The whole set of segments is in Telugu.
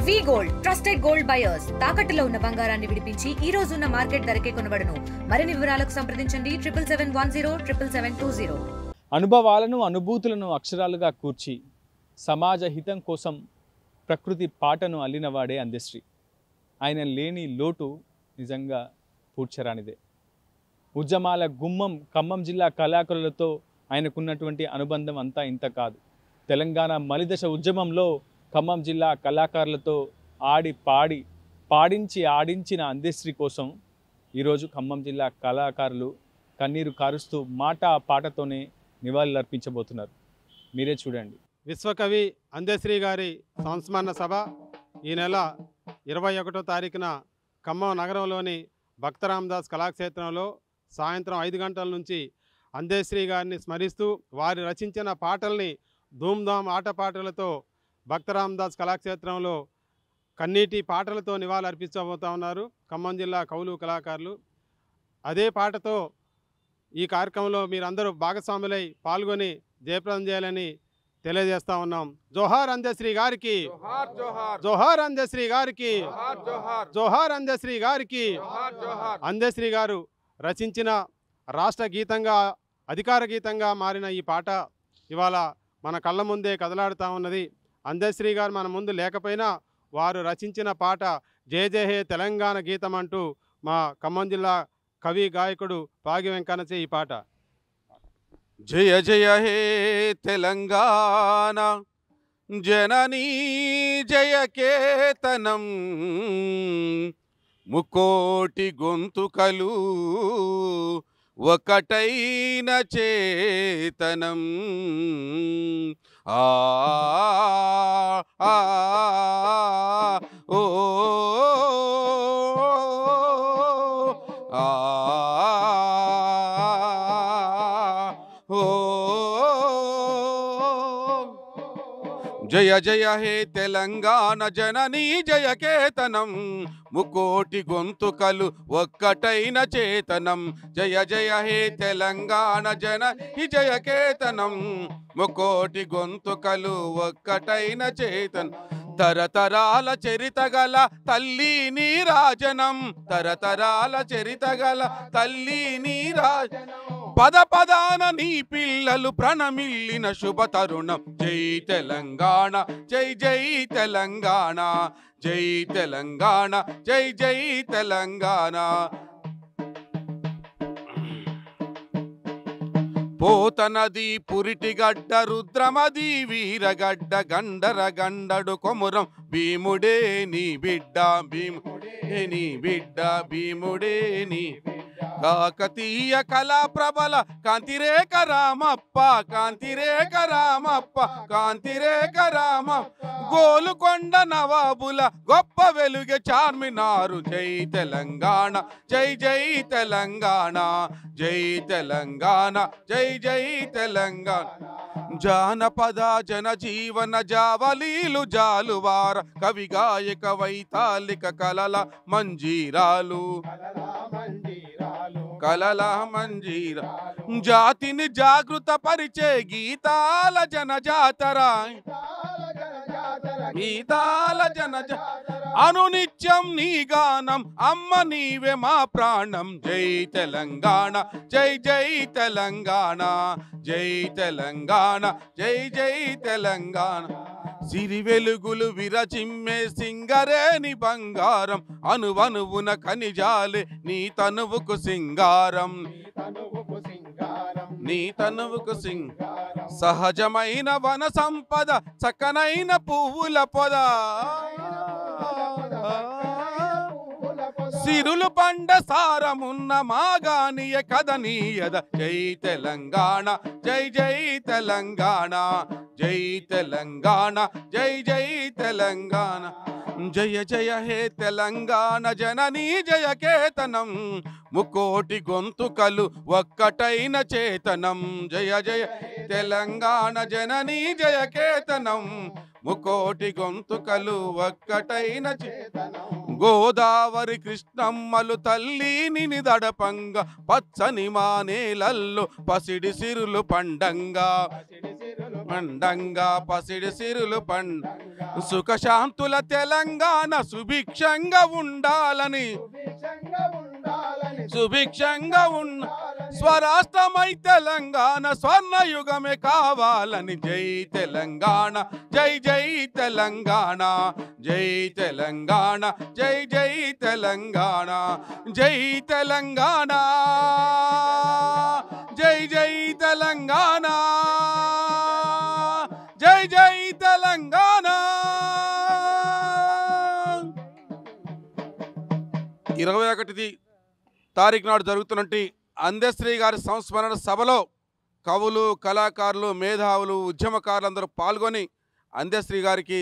వి గోల్డ్ ట్రస్టెడ్ గోల్డ్ బయర్స్ తాకట్టులో ఉన్న బంగారాన్ని విడిపించి ఈ రోజు ఉన్న మార్కెట్ ధరకే కొనబడును. మరిన్ని వివరాలకు సంప్రదించండి 77107720. అనుభవాలను అనుభూతులను అక్షరాలుగా కూర్చి సమాజ హితం కోసం ప్రకృతి పాటను అల్లినవాడే అందశ్రీ. ఆయన లేని లోటు నిజంగా పూడ్చరానిదే. ఉద్యమాల గుమ్మం ఖమ్మం జిల్లా కళాకారులతో ఆయనకున్నటువంటి అనుబంధం అంతా ఇంత కాదు. తెలంగాణ మలిదశ ఉద్యమంలో ఖమ్మం జిల్లా కళాకారులతో పాడించి ఆడించిన అందశ్రీ కోసం ఈరోజు ఖమ్మం జిల్లా కళాకారులు కన్నీరు కారుస్తూ పాటతోనే నివాళులర్పించబోతున్నారు. మీరే చూడండి. విశ్వకవి అందశ్రీ గారి సంస్మరణ సభ ఈ నెల 21వ తారీఖున ఖమ్మం నగరంలోని భక్తరామదాస్ కళాక్షేత్రంలో సాయంత్రం 5 గంటల నుంచి అందశ్రీ గారిని స్మరిస్తూ వారు రచించిన పాటల్ని ధూమ్ధామ్ ఆటపాటలతో భక్తరామదాస్ కళాక్షేత్రంలో కన్నీటి పాటలతో నివాళులు అర్పించబోతా ఉన్నారు ఖమ్మం జిల్లా కవులు కళాకారులు. అదే పాటతో ఈ కార్యక్రమంలో మీరందరూ భాగస్వాములై పాల్గొని జయప్రదం చేయాలని తెలియజేస్తా ఉన్నాం. జోహార్ అందశ్రీ గారికి, జోహార్ అందశ్రీ గారికి, జోహార్ అందశ్రీ గారికి. అందశ్రీ గారు రచించిన రాష్ట్ర గీతంగా అధికార గీతంగా మారిన ఈ పాట ఇవాళ మన కళ్ళ ముందే కదలాడుతూ ఉన్నది. అందశ్రీ గారు మన ముందు లేకపోయినా వారు రచించిన పాట జయ జయ హే తెలంగాణ గీతం అంటూ మా ఖమ్మం జిల్లా కవి గాయకుడు పాగి వెంకన్నచే ఈ పాట. జయ జయ హే తెలంగాణ జననీ జయ కేతనం ముకోటి గొంతుకలు ఒకటైన చేతనం. ఆ ఓ జయ జయ హే తెలంగాణ జననీ జయ కేతనం ముకోటి గొంతుకలు ఒక్కటైన చేతనం. జయ జయ హే తెలంగాణ జననీ జయ కేతనం ముకోటి గొంతుకలు ఒక్కటైన చేతనం. తరతరాల చరితగల తల్లి నీరాజనం, తరతరాల చరితగల తల్లి నీరాజనం. పద పదాన నీ పిల్లలు ప్రణమిల్లిన శుభ తరుణం. జై తెలంగాణ జై జై తెలంగాణ, జై తెలంగాణ జై జై తెలంగాణ. పోతనది పురిటిగడ్డ రుద్రమది వీరగడ్డ గండర గండడు కొమురం భీముడే నీ బిడ్డ, భీముడే నీ బిడ్డ, భీముడే నీ కాకతీయ కళా ప్రబల కాంతిరేక రామప్ప, కాంతిరేక రామప్ప, కాంతిరేక రామ. గోలుకొండ నవాబుల గొప్ప వెలుగే చార్మినారు. జై తెలంగాణ జై జై తెలంగాణ, జై తెలంగాణ జై జై తెలంగాణ. జానపద జనజీవన జావలీలు జాలువార కవి గాయక వైతాళిక కలల మంజీరాలు, కలల మంజీర. జాతిని జాగృత పరిచే గీతాల జనజాతర, గీతాల జనజాతర. అనునిత్యం నీ గానం అమ్మ నీవే మా ప్రాణం. జై తెలంగాణ జై జై తెలంగాణ, జై తెలంగాణ జై జై తెలంగాణ. సిరి వెలుగులు విరచిమ్మే సింగరేని బంగారం, అనువనువున ఖనిజాలే నీ తనువుకు సింగారం, నీ తనువుకు సింగారం. సహజమైన వన సంపద చక్కనైన పువ్వుల పొద, సిరులు పండ సారమున్న మాగానియ కదనీయద. జై తెలంగాణ జై జై తెలంగాణ, జై తెలంగాణ జై జై తెలంగాణ. జయ జయ హే తెలంగాణ జననీ జయ కేతనం ముకోటి గొంతుకలు ఒక్కటైన చేతనం. జయ జయ తెలంగాణ జననీ జయ కేతనం ముకోటి గొంతుకలు ఒక్కటైన చేతనం. గోదావరి కృష్ణమ్మలు తల్లిని దడపంగా పచ్చని మానేలల్లో పసిడి సిరులు పండంగా, పండంగా పసిడి సిరులు సుఖశాంతుల తెలంగాణ సుభిక్షంగా ఉండాలని సుభిక్షంగా ఉన్న స్వరాష్ట్రమై తెలంగాణ స్వర్ణయుగమే కావాలని జై తెలంగాణ జై జై తెలంగాణ జై తెలంగాణ జై జై తెలంగాణ జై తెలంగాణ జై జై తెలంగాణ జై జై తెలంగాణ. 21 తారీఖు నాడు జరుగుతున్నట్టు అందశ్రీ గారి సంస్మరణ సభలో కవులు, కళాకారులు, మేధావులు, ఉద్యమకారులు అందరూ పాల్గొని అందశ్రీ గారికి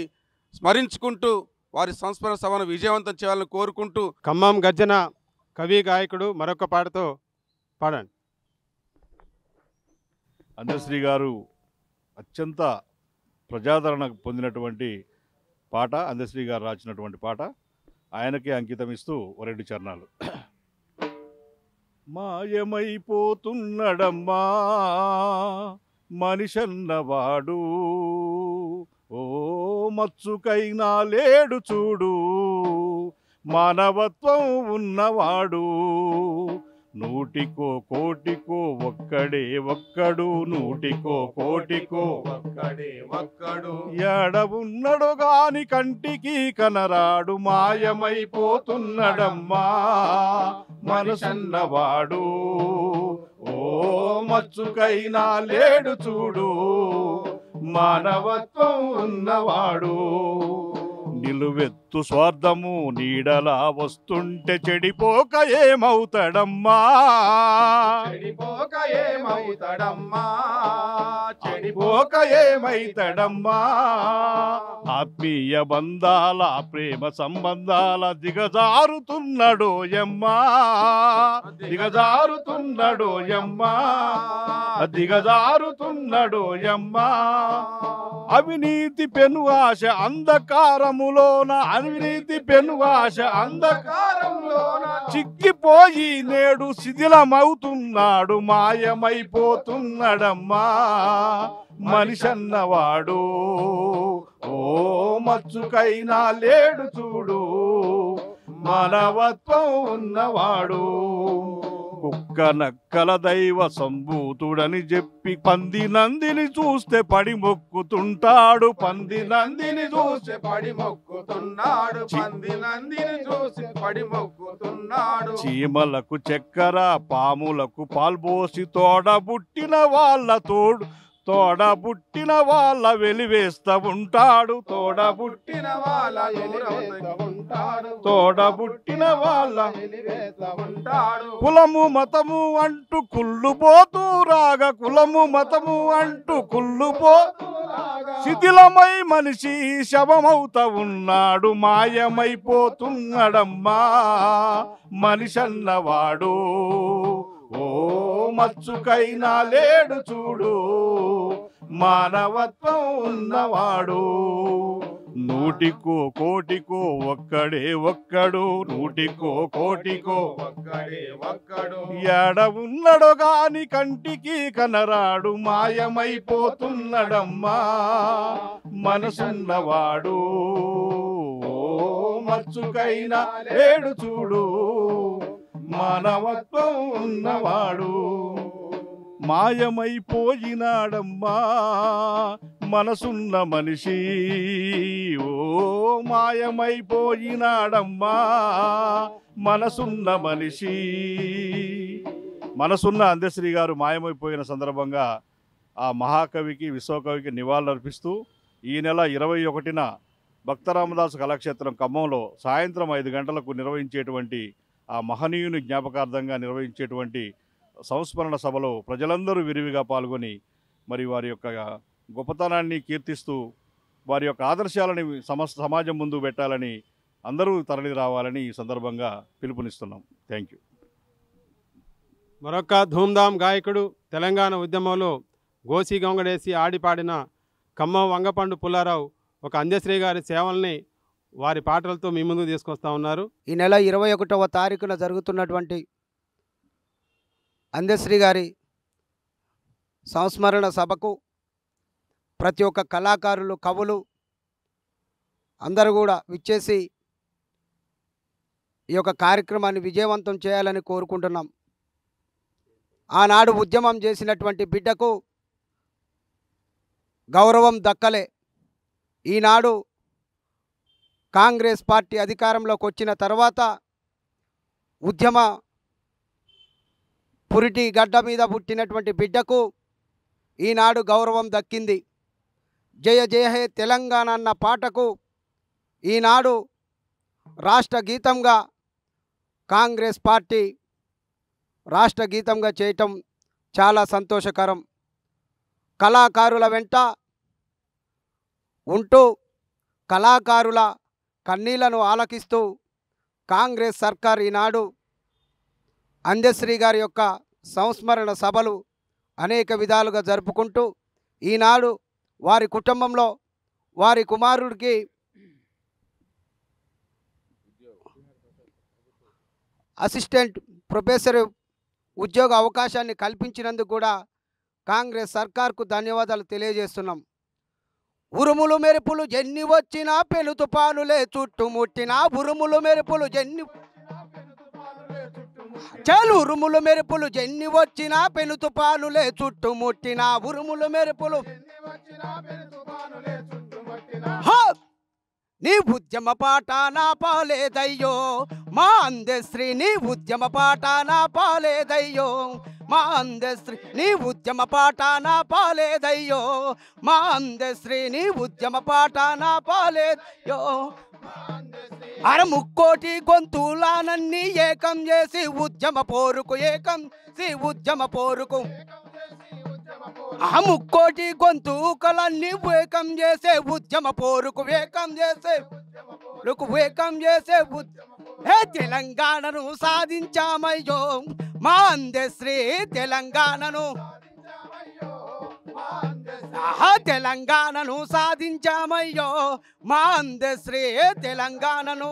స్మరించుకుంటూ వారి సంస్మరణ సభను విజయవంతం చేయాలని కోరుకుంటూ ఖమ్మం గర్జన కవి గాయకుడు మరొక పాటతో పాడండి. అందశ్రీ గారు అత్యంత ప్రజాదరణ పొందినటువంటి పాట, అందశ్రీ గారు రాసినటువంటి పాట. ఆయనకే అంకితం ఇస్తూ 2 చరణాలు. మాయమైపోతున్నడమ్మా మనిషన్నవాడు, ఓ మచ్చుకైనా లేడు చూడు, మానవత్వం ఉన్నవాడు, నూటికో కోటికో ఒక్కడే ఒక్కడు, నూటికో కోటికో ఒక్కడే ఒక్కడు, ఎడవున్నడు గాని కంటికి కనరాడు, మాయమైపోతున్నడమ్మా మనసన్నవాడు, ఓ మచ్చుకైనా లేడు చూడు, మానవత్వం ఉన్నవాడు. నిలువెత్తు స్వార్థము నీడలా వస్తుంటే చెడిపోక ఏమవుతాడమ్మా, చెడిపోక ఏమవుతాడమ్మా, చెడిపోక ఏమైతాడమ్మా. ఆత్మీయ బంధాల ప్రేమ సంబంధాల దిగజారుతున్నాడో యమ్మా, దిగజారుతున్నాడో యమ్మా, దిగజారుతున్నాడో యమ్మా. అవినీతి పెను ఆశ అంధకారములోన, అవినీతి పెను ఆశ అంధకారములోన చిక్కిపోయి నేడు శిథిలమవుతున్నాడు, మాయమైపోతున్నాడమ్మా మనిషన్నవాడు, ఓ మచ్చుకైనా లేడు చూడు, మానవత్వం ఉన్నవాడు. కుక్క నక్కల దైవ సంభూతుడని చెప్పి పంది నందిని చూస్తే పడి మొక్కుతుంటాడు, పంది నందిని చూస్తే పడి మొక్కుతున్నాడు, పంది నందిని చూసి పడి మొక్కుతున్నాడు. చీమలకు చక్కెర పాములకు పాల్పోసి తోడబుట్టిన వాళ్ళ తోడబుట్టిన వాళ్ళ వెలివేస్తా ఉంటాడు, తోడబుట్టిన వాళ్ళ ఉంటాడు, తోడబుట్టిన వాళ్ళ ఉంటాడు. కులము మతము అంటూ కుళ్ళుపోతూ రాగా, కులము మతము అంటూ కుళ్ళుపోతూ శిథిలమై మనిషి శవమవుతా ఉన్నాడు, మాయమైపోతున్నాడమ్మా మనిషన్నవాడు, ఓ మచ్చుకైనా లేడు చూడు, మానవత్వం ఉన్నవాడు. నూటికో కోటికో ఒక్కడే ఒక్కడు, నూటికో కోటికో ఒక్కడే ఒక్కడు, ఎడ ఉన్నడో గాని కంటికి కనరాడు, మాయమైపోతున్నడమ్మా మనసున్నవాడు, ఓ మచ్చుకైనా లేడు చూడు, మానవత్వం ఉన్నవాడు. మాయమైపోయినాడమ్మా మనసున్న మనిషి, ఓ మాయమైపోయినాడమ్మా మనసున్న మనిషి. మనసున్న అందశ్రీ గారు మాయమైపోయిన సందర్భంగా ఆ మహాకవికి, విశ్వకవికి నివాళులర్పిస్తూ ఈ నెల 21న భక్తరామదాసు కళాక్షేత్రం ఖమ్మంలో సాయంత్రం 5 గంటలకు నిర్వహించేటువంటి ఆ మహనీయుని జ్ఞాపకార్థంగా నిర్వహించేటువంటి సంస్మరణ సభలో ప్రజలందరూ విరివిగా పాల్గొని మరి వారి యొక్క గొప్పతనాన్ని కీర్తిస్తూ వారి యొక్క ఆదర్శాలని సమాజం ముందు పెట్టాలని అందరూ తరలి రావాలని ఈ సందర్భంగా పిలుపునిస్తున్నాం. Thank you. మరొక ధూమ్ధామ్ గాయకుడు, తెలంగాణ ఉద్యమంలో గోసి గొంగడేసి ఆడిపాడిన ఖమ్మం వంగపండు పుల్లారావు ఒక అందశ్రీ గారి సేవల్ని వారి పాటలతో మీ ముందుకు తీసుకొస్తా ఉన్నారు. ఈ నెల 21వ తారీఖున జరుగుతున్నటువంటి అందశ్రీ గారి సంస్మరణ సభకు ప్రతి ఒక్క కళాకారులు, కవులు అందరూ కూడా విచ్చేసి ఈ యొక్క కార్యక్రమాన్ని విజయవంతం చేయాలని కోరుకుంటున్నాం. ఆనాడు ఉద్యమం చేసినటువంటి బిడ్డకు గౌరవం దక్కలే. ఈనాడు కాంగ్రెస్ పార్టీ అధికారంలోకి వచ్చిన తర్వాత ఉద్యమ పురిటి గడ్డ మీద పుట్టినటువంటి బిడ్డకు ఈనాడు గౌరవం దక్కింది. జయ జయ హే తెలంగాణ అన్న పాటకు ఈనాడు రాష్ట్ర గీతంగా కాంగ్రెస్ పార్టీ రాష్ట్ర గీతంగా చేయటం చాలా సంతోషకరం. కళాకారుల వెంట ఉంటూ కళాకారుల కన్నీళ్లను ఆలకిస్తూ కాంగ్రెస్ సర్కార్ ఈనాడు అందశ్రీ గారి యొక్క సంస్మరణ సభలు అనేక విధాలుగా జరుపుకుంటూ ఈనాడు వారి కుటుంబంలో వారి కుమారుడికి అసిస్టెంట్ ప్రొఫెసర్ ఉద్యోగ అవకాశాన్ని కల్పించినందుకు కూడా కాంగ్రెస్ సర్కార్కు ధన్యవాదాలు తెలియజేస్తున్నాం. ఉరుములు మెరుపులు ఎన్ని వచ్చినా పెను తుఫానులే చుట్టుముట్టినా ఉరుములు మెరుపులు ఎన్ని ఉరుములు మెరుపులు ఎన్ని వచ్చినా పెను తుఫానులే చుట్టుముట్టినా ఉరుములు మెరుపులు నీ ఉద్యమ పాట నా పాలేదయ్యో మా అందశ్రీ, నీ ఉద్యమ పాట నా పాలేదయ్యో మా అందశ్రీ, నీ ఉద్యమ పాట నా పాలేదయ్యో మా అందశ్రీ, నీ ఉద్యమ పాట నా పాలేదయ్యో. అర ముక్కోటి గొంతులానన్నీ ఏకం చేసి ఉద్యమ పోరుకు ఏకం ఉద్యమ పోరుకు ఆ ముక్కోటి గొంతుకలన్నీ ఏకం చేసే ఉద్యమ పోరుకు ఏకం చేసే ఏకం చేసే తెలంగాణను సాధించామయ్యో మా అందశ్రీ, తెలంగాణను తెలంగాణను సాధించామయ్యో మా అందశ్రీ, తెలంగాణను.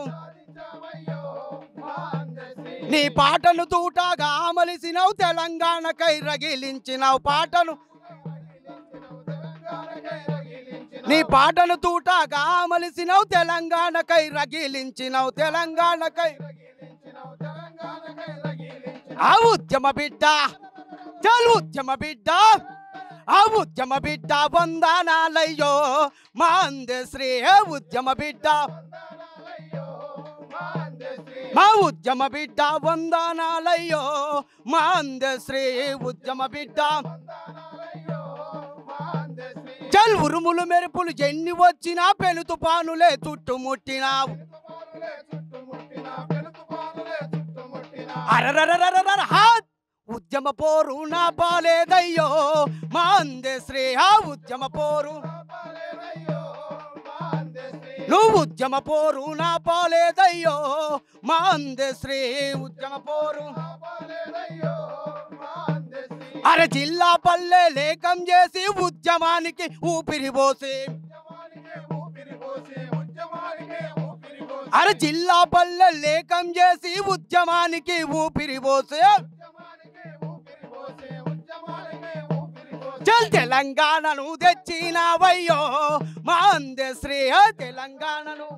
నీ పాటను తూటాగా అమలిసినావు, తెలంగాణకై రగిలించినావు పాటను. నీ పాటను తూటాగా అమలిసినావు, తెలంగాణకై రగిలించినావు, తెలంగాణకై. ఆ ఉద్యమ బిడ్డ, ఉద్యమ బిడ్డ, ఆ ఉద్యమ బిడ్డ వందనాలయ్యో మా అందశ్రీ, ఉద్యమ బిడ్డ మా ఉద్యమ బిడ్డ వందనాలయ్యో మా అందశ్రీ, ఉద్యమ బిడ్డ. చల్ ఉరుములు మెరుపులు ఎన్ని వచ్చినా పెను తుఫానులే చుట్టుముట్టినా అరరరరరర ఉద్యమ పోరు నా పాలేదయ్యో మా అందశ్రీ, ఆ ఉద్యమ పోరు నువ్వు ఉద్యమ పోరు నా పాలేదయ్యో మా అందశ్రీ, ఉద్యమ పోరు. అరే జిల్లా పల్లె లేకం చేసి ఉద్యమానికి ఊపిరి పోసి, అరే జిల్లా పల్లె లేకం చేసి ఉద్యమానికి ఊపిరి పోసి చల్ తెలంగాణను తెచ్చినావయ్యో మా అందశ్రీ, తెలంగాణను.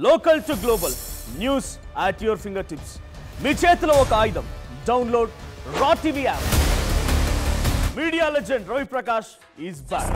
Local to global news at your finger tips. మీ చేతిలో ఒక ఆయుధం. Download R TV app. Media legend Ravi Prakash is back.